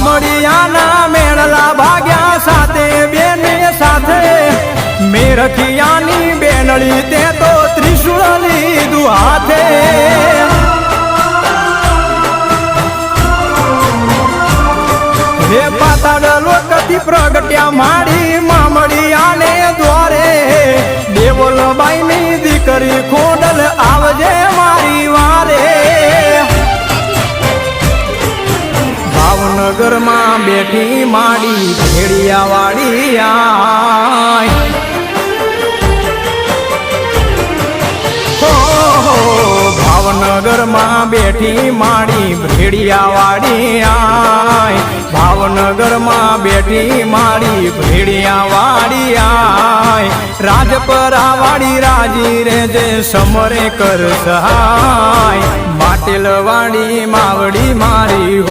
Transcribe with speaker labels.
Speaker 1: મામડિયાના મેળલા ભાગ્યા સાથે બેને સાથે મેરખિયાની બેનડી તે તો ત્રિશુળ લીધું હાથે હે પાતાળ લોકથી પ્રગટ્યા માડી મામડિયાને દ્વારે દેવલબાઈની દીકરી ખોડલ આવજે મારી વારે ભાવનગરમાં બેઠી માડી ભેડિયા વાળી આય ભાવનગરમાં બેઠી માડી ભેડિયા વાળી આય ભાવનગરમાં બેઠી માડી ભેડિયા વાળી આય રાજપરા વાળી રાજી રે જે સમરે કર સહાય માટેલ વાળી માવડી મારી